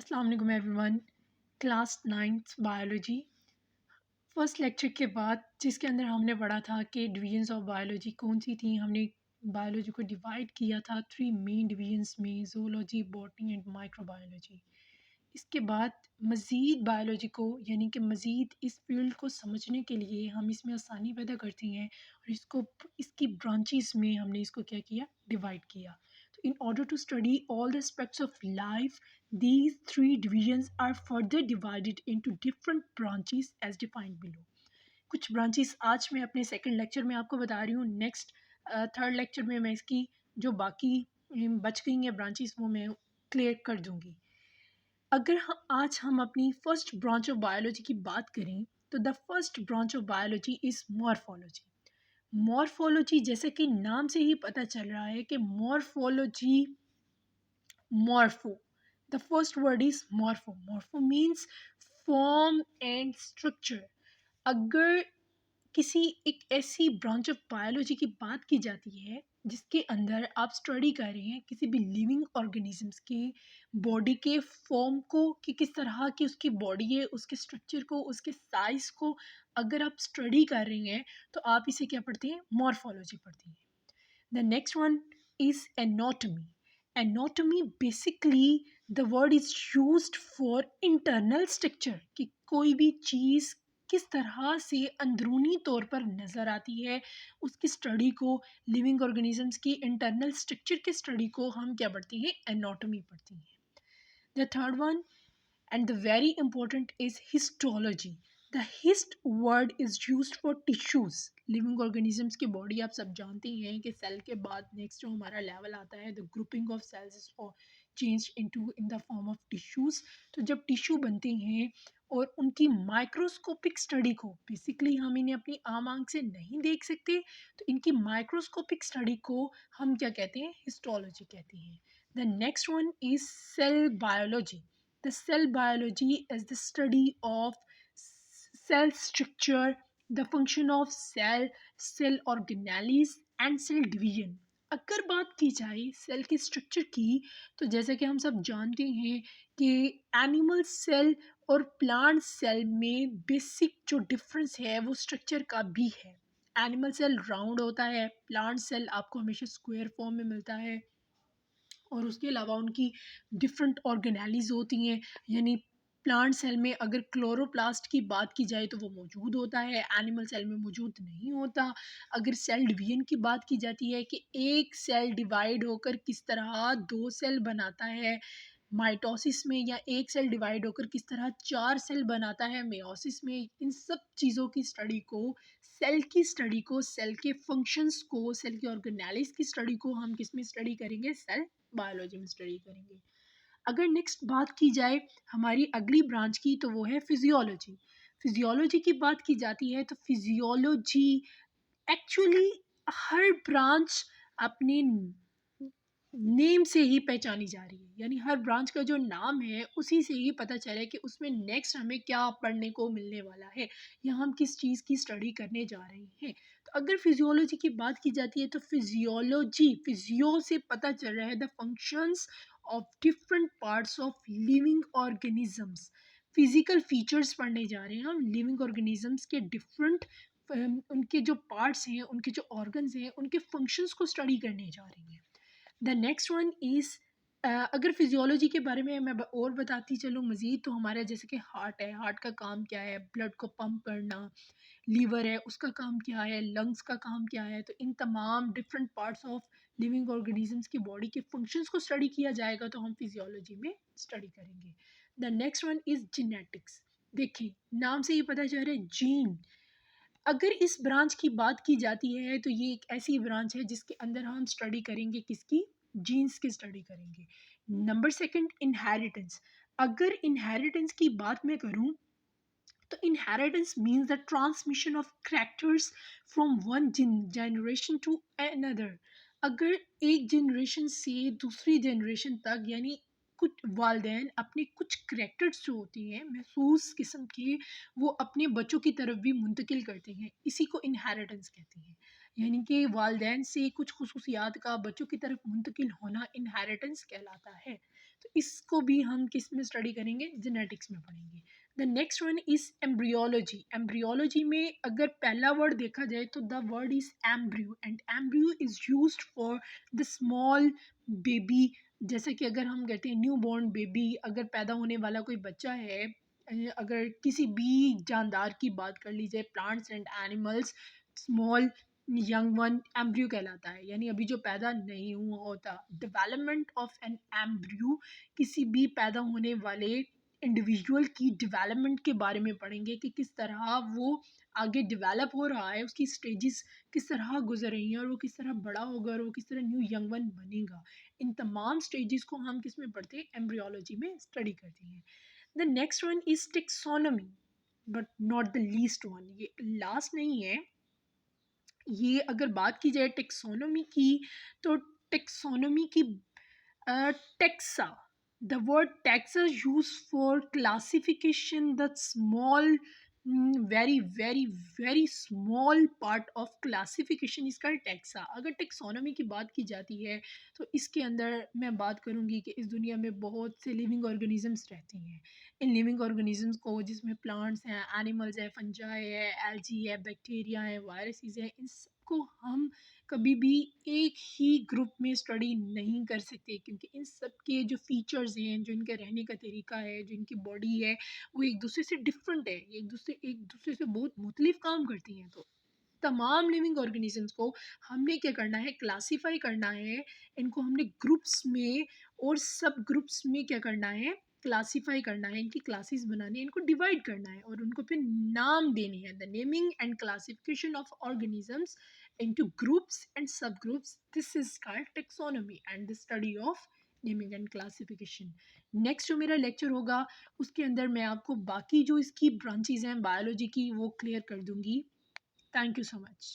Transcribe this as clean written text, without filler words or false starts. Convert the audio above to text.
अस्सलाम वालेकुम everyone. Class 9th biology first lecture के बाद जिसके अंदर हमने पढ़ा था कि डिवीजन्स ऑफ बायोलॉजी कौन सी थी। हमने बायोलॉजी को डिवाइड किया था 3 मेन डिवीजन्स में, ज़ूलॉजी, बॉटनी एंड माइक्रोबायोलॉजी। इसके बाद मज़ीद बायोलॉजी को यानी कि मज़ीद इस फील्ड को समझने के लिए हम इसमें आसानी पैदा करते हैं और इसको इसकी ब्रांचेस में हमने इसको क्या किया, डिवाइड किया। तो in order to study all the aspects of life, these three divisions are further divided into different branches as defined below. कुछ ब्रांचेस आज मैं अपने सेकंड लेक्चर में आपको बता रही हूँ। नेक्स्ट थर्ड लेक्चर में मैं इसकी जो बाकी बच गई हैं ब्रांचेस वो मैं क्लियर कर दूंगी। अगर आज हम अपनी फर्स्ट ब्रांच ऑफ बायोलॉजी की बात करें तो the first branch of biology is morphology. Morphology जैसे कि नाम से ही पता चल रहा है कि morphology, morpho, the first word is morpho means form and structure। अगर किसी एक ऐसी ब्रांच ऑफ बायोलॉजी की बात की जाती है जिसके अंदर आप स्टडी कर रहे हैं किसी भी लिविंग ऑर्गेनिजम्स के बॉडी के फॉर्म को, कि किस तरह की उसकी बॉडी है, उसके स्ट्रक्चर को, उसके साइज को अगर आप स्टडी कर रहे हैं तो आप इसे क्या पढ़ते हैं, मॉर्फोलॉजी पढ़ते हैं। The next one is anatomy. Anatomy basically the word is used for internal structure कि कोई भी चीज़ किस तरह से अंदरूनी तौर पर नज़र आती है, उसकी स्टडी को, लिविंग ऑर्गेनिजम्स की इंटरनल स्ट्रक्चर की स्टडी को हम क्या पढ़ते हैं, एनाटॉमी पढ़ते हैं। The third one and the very important is histology. The hist word is used for tissues. Living organisms की बॉडी आप सब जानते हैं कि सेल के बाद नेक्स्ट जो हमारा लेवल आता है, the grouping of cells is change into in the form of tissues. तो जब टिश्यू बनते हैं और उनकी माइक्रोस्कोपिक स्टडी को, बेसिकली हम इन्हें अपनी आम आंख से नहीं देख सकते, तो इनकी माइक्रोस्कोपिक स्टडी को हम क्या कहते हैं, हिस्टोलॉजी कहते हैं। The next one is cell biology. The cell biology is the study of cell structure, the function of cell, cell organelles and cell division। अगर बात की जाए सेल के स्ट्रक्चर की तो जैसे कि हम सब जानते हैं कि एनिमल सेल और प्लांट सेल में बेसिक जो डिफरेंस है वो स्ट्रक्चर का भी है। एनिमल सेल राउंड होता है, प्लांट सेल आपको हमेशा स्क्वायर फॉर्म में मिलता है और उसके अलावा उनकी डिफरेंट ऑर्गेनेलीज होती हैं। यानी प्लांट सेल में अगर क्लोरोप्लास्ट की बात की जाए तो वो मौजूद होता है, एनिमल सेल में मौजूद नहीं होता। अगर सेल डिवीजन की बात की जाती है कि एक सेल डिवाइड होकर किस तरह दो सेल बनाता है माइटोसिस में, या एक सेल डिवाइड होकर किस तरह चार सेल बनाता है मेयोसिस में, इन सब चीज़ों की स्टडी को, सेल की स्टडी को, सेल के फंक्शंस को, सेल के ऑर्गेनेलिस की स्टडी को हम किस में स्टडी करेंगे, सेल बायोलॉजी में स्टडी करेंगे। अगर नेक्स्ट बात की जाए हमारी अगली ब्रांच की तो वो है फिजियोलॉजी। फिजियोलॉजी की बात की जाती है तो फिजियोलॉजी एक्चुअली हर ब्रांच अपने नेम से ही पहचानी जा रही है। यानी हर ब्रांच का जो नाम है उसी से ही पता चले कि उसमें नेक्स्ट हमें क्या पढ़ने को मिलने वाला है या हम किस चीज़ की स्टडी करने जा रहे हैं। तो अगर फिजियोलॉजी की बात की जाती है तो फिजियोलॉजी, फिजियो से पता चल रहा है the functions of different parts of living organisms. Physical features पढ़ने जा रहे हैं हम लिविंग ऑर्गेनिजम्स के डिफरेंट, उनके जो पार्ट्स हैं, उनके जो ऑर्गन्स हैं, उनके फंक्शंस को स्टडी करने जा रही हैं। द नेक्स्ट वन इज़, अगर फिजियोलॉजी के बारे में मैं और बताती चलूँ मज़ीद तो हमारा जैसे कि हार्ट है, हार्ट का काम क्या है, ब्लड को पंप करना, लीवर है उसका काम क्या है, लंग्स का काम क्या है। तो इन तमाम different parts of living organisms की बॉडी के फंक्शंस को स्टडी किया जाएगा तो हम फिजियोलॉजी में स्टडी करेंगे। The next one is genetics. देखें नाम से ही पता चल रहा है जीन। अगर इस ब्रांच की बात की जाती है तो ये एक ऐसी ब्रांच है जिसके अंदर हम स्टडी करेंगे किसकी, जीन्स की स्टडी करेंगे। Number second, inheritance. अगर इनहेरिटेंस की बात मैं करूं तो inheritance means the transmission of characters from one generation to another. अगर एक जनरेशन से दूसरी जनरेशन तक, यानी कुछ वालदेन अपने कुछ करेक्टर्स जो होती हैं महसूस किस्म के, वो अपने बच्चों की तरफ भी मुंतकिल करते हैं, इसी को इनहेरिटेंस कहते हैं। यानी कि वालदेन से कुछ खुसूसियात का बच्चों की तरफ मुंतकिल होना इनहेरिटेंस कहलाता है। तो इसको भी हम किस में स्टडी करेंगे, जेनेटिक्स में पढ़ेंगे। The next one is embryology. Embryology में अगर पहला वर्ड देखा जाए तो the word is embryo, and embryo is used for the small baby. जैसे कि अगर हम कहते हैं न्यू बॉर्न बेबी, अगर पैदा होने वाला कोई बच्चा है, अगर किसी भी जानदार की बात कर ली जाए, plants and animals, small young one embryo कहलाता है, यानी अभी जो पैदा नहीं हुआ होता। डेवलपमेंट ऑफ एन एम्ब्रियो, किसी भी पैदा होने वाले इंडिविजुअल की डेवलपमेंट के बारे में पढ़ेंगे कि किस तरह वो आगे डेवलप हो रहा है, उसकी स्टेजेस किस तरह गुजर रही हैं, और वो किस तरह बड़ा होगा, और वो किस तरह न्यू यंग वन बनेगा। इन तमाम स्टेजेस को हम किस में पढ़ते हैं, एम्ब्रियोलॉजी में स्टडी करते हैं। The next one is taxonomy, but not the least one, ये लास्ट नहीं है। ये अगर बात की जाए टेक्सोनोमी की, तो टेक्सोनोमी की taxa, the word taxa use for classification the small, very very very small part of classification इसका टेक्सा। अगर टेक्सोनोमी की बात की जाती है तो इसके अंदर मैं बात करूंगी कि इस दुनिया में बहुत से लिविंग ऑर्गेनिजम्स रहते हैं। इन लिविंग ऑर्गेनिजम्स को, जिसमें प्लांट्स हैं, एनिमल्स है, फंजाई है, एल्जी है, बैक्टीरिया है, वायरसेस है, इन सबको हम कभी भी एक ही ग्रुप में स्टडी नहीं कर सकते, क्योंकि इन सब के जो फीचर्स हैं, जो इनके रहने का तरीका है, जो इनकी बॉडी है, वो एक दूसरे से डिफरेंट है, एक दूसरे से बहुत मुख्तलिफ काम करती हैं। तो तमाम लिविंग ऑर्गेनिजम्स को हमने क्या करना है, क्लासीफाई करना है। इनको हमने ग्रुप्स में और सब ग्रुप्स में क्या करना है, क्लासीफाई करना है, इनकी क्लासेस बनानी है, इनको डिवाइड करना है, और उनको फिर नाम देने हैं। The naming and classification of organisms into groups and sub groups, this is called taxonomy and the study of naming and classification. Next जो मेरा लेक्चर होगा उसके अंदर मैं आपको बाकी जो इसकी ब्रांचेज हैं बायोलॉजी की वो क्लियर कर दूंगी। Thank you so much.